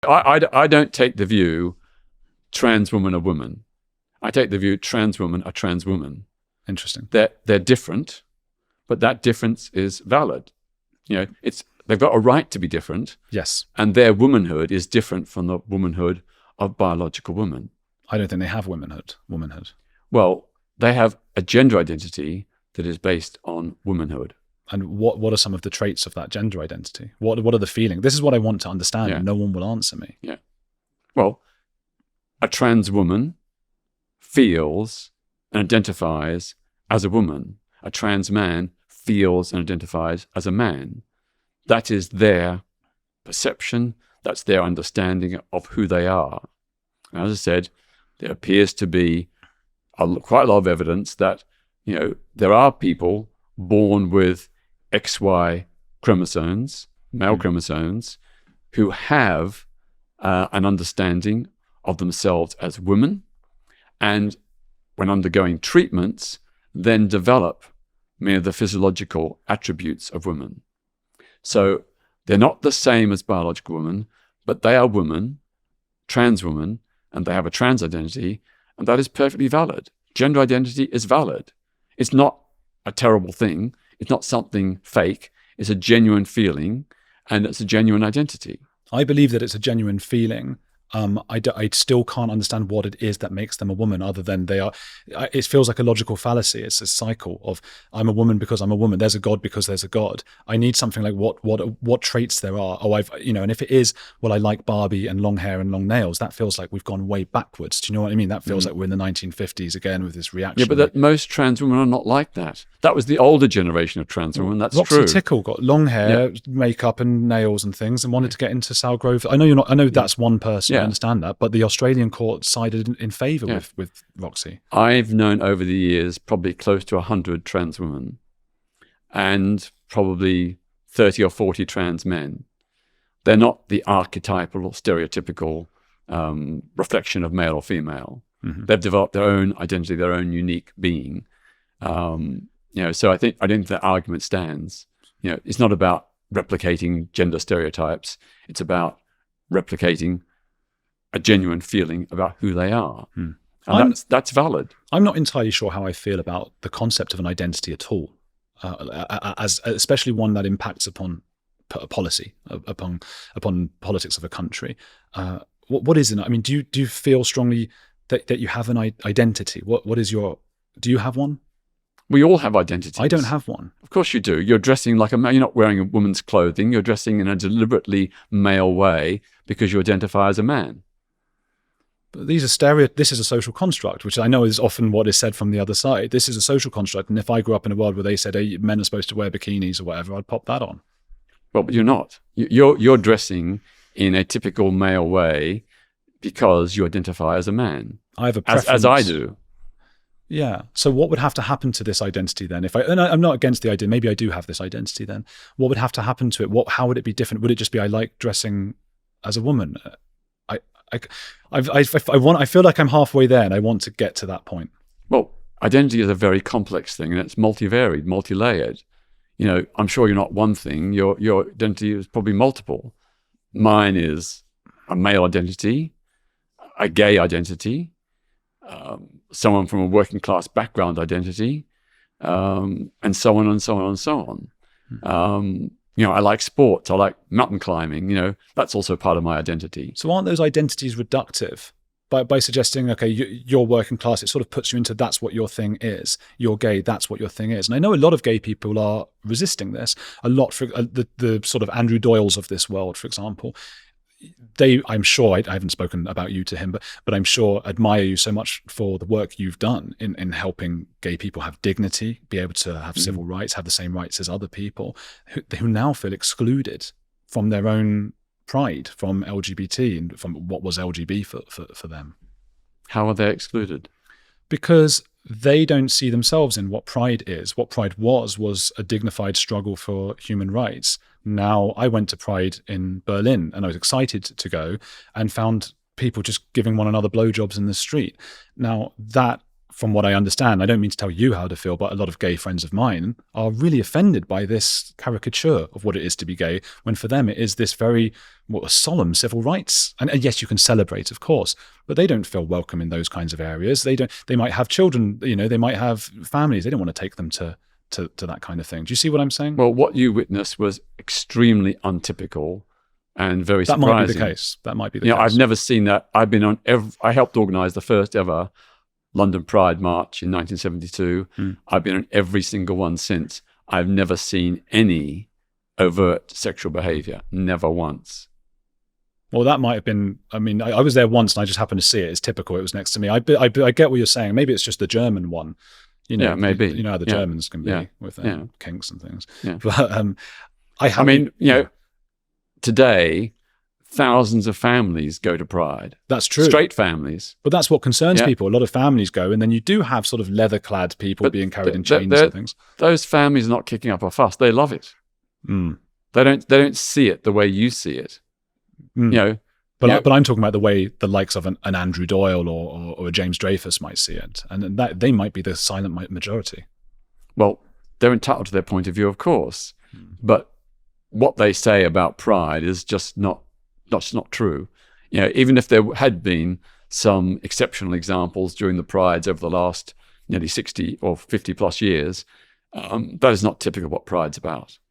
I don't take the view trans woman are woman. I take the view trans women are trans women. Interesting. They're different, but that difference is valid. They've got a right to be different. Yes. And their womanhood is different from the womanhood of biological women. I don't think they have womanhood. Well, they have a gender identity that is based on womanhood. And what are some of the traits of that gender identity? What are the feelings? This is what I want to understand, and no one will answer me. Yeah. Well, a trans woman feels and identifies as a woman. A trans man feels and identifies as a man. That is their perception. That's their understanding of who they are. And as I said, there appears to be quite a lot of evidence that, there are people born with XY chromosomes, male chromosomes, who have an understanding of themselves as women, and when undergoing treatments, then develop many of the physiological attributes of women. So they're not the same as biological women, but they are women, trans women, and they have a trans identity, and that is perfectly valid. Gender identity is valid. It's not a terrible thing. It's not something fake. It's a genuine feeling, and it's a genuine identity. I believe that it's a genuine feeling. I still can't understand what it is that makes them a woman, other than they are. It feels like a logical fallacy. It's a cycle of I'm a woman because I'm a woman. There's a God because there's a God. I need something like what traits there are. And if it is, well, I like Barbie and long hair and long nails. That feels like we've gone way backwards. Do you know what I mean? That feels like we're in the 1950s again with this reaction. Yeah, but most trans women are not like that. That was the older generation of trans women. That's Roxy true. Tickle got long hair, makeup, and nails and things, and wanted to get into Sal Grove. I know you're not. I know that's one person. I understand that, but the Australian court sided in favour with Roxy. I've known over the years probably close to 100 trans women and probably 30 or 40 trans men. They're not the archetypal or stereotypical reflection of male or female. Mm-hmm. They've developed their own identity, their own unique being. So I don't think that argument stands. It's not about replicating gender stereotypes. It's about replicating a genuine feeling about who they are. And that's valid. I'm not entirely sure how I feel about the concept of an identity at all, especially one that impacts upon policy, upon politics of a country. What is it? I mean, do you feel strongly that you have an identity? What is your? Do you have one? We all have identities. I don't have one. Of course you do. You're dressing like a man. You're not wearing a woman's clothing. You're dressing in a deliberately male way because you identify as a man. But this is a social construct, which I know is often what is said from the other side. This is a social construct. And if I grew up in a world where they said, hey, men are supposed to wear bikinis or whatever, I'd pop that on. Well, but you're not. You're dressing in a typical male way because you identify as a man. I have a preference. As I do. Yeah. So what would have to happen to this identity then? And I'm not against the idea. Maybe I do have this identity then. What would have to happen to it? How would it be different? Would it just be I like dressing as a woman? I feel like I'm halfway there, and I want to get to that point. Well, identity is a very complex thing, and it's multivariate, multi-layered. I'm sure you're not one thing. Your identity is probably multiple. Mine is a male identity, a gay identity, someone from a working class background identity, and so on and so on and so on. I like sports. I like mountain climbing. That's also part of my identity. So aren't those identities reductive? By suggesting, okay, you're working class, it sort of puts you into that's what your thing is. You're gay, that's what your thing is. And I know a lot of gay people are resisting this. A lot for the sort of Andrew Doyles of this world, for example. I'm sure, I haven't spoken about you to him, but I'm sure admire you so much for the work you've done in helping gay people have dignity, be able to have civil rights, have the same rights as other people who now feel excluded from their own pride, from LGBT and from what was LGB for them. How are they excluded? Because they don't see themselves in what pride is. What pride was a dignified struggle for human rights. Now, I went to Pride in Berlin and I was excited to go and found people just giving one another blowjobs in the street. Now, that from what I understand, I don't mean to tell you how to feel, but a lot of gay friends of mine are really offended by this caricature of what it is to be gay, when for them it is this very solemn civil rights. And yes, you can celebrate, of course, but they don't feel welcome in those kinds of areas. They might have children, they might have families. They don't want to take them to that kind of thing. Do you see what I'm saying? Well, what you witnessed was extremely untypical and very surprising. That might be the case. That might be the case. I've never seen that. I've been on I helped organize the first ever London Pride March in 1972. I've been on every single one since. I've never seen any overt sexual behavior. Never once. Well, that might have been, I was there once and I just happened to see it. It's typical. It was next to me. I get what you're saying. Maybe it's just the German one. Maybe. You know how the Germans can be with their kinks and things. Yeah. But today, thousands of families go to Pride. That's true. Straight families. But that's what concerns people. A lot of families go, and then you do have sort of leather-clad people being carried in chains and things. Those families are not kicking up a fuss. They love it. They don't see it the way you see it. But I'm talking about the way the likes of an Andrew Doyle or a James Dreyfus might see it, and that they might be the silent majority. Well, they're entitled to their point of view, of course, but what they say about Pride is just not true. Even if there had been some exceptional examples during the Prides over the last nearly 60 or 50 plus years, that is not typical of what Pride's about.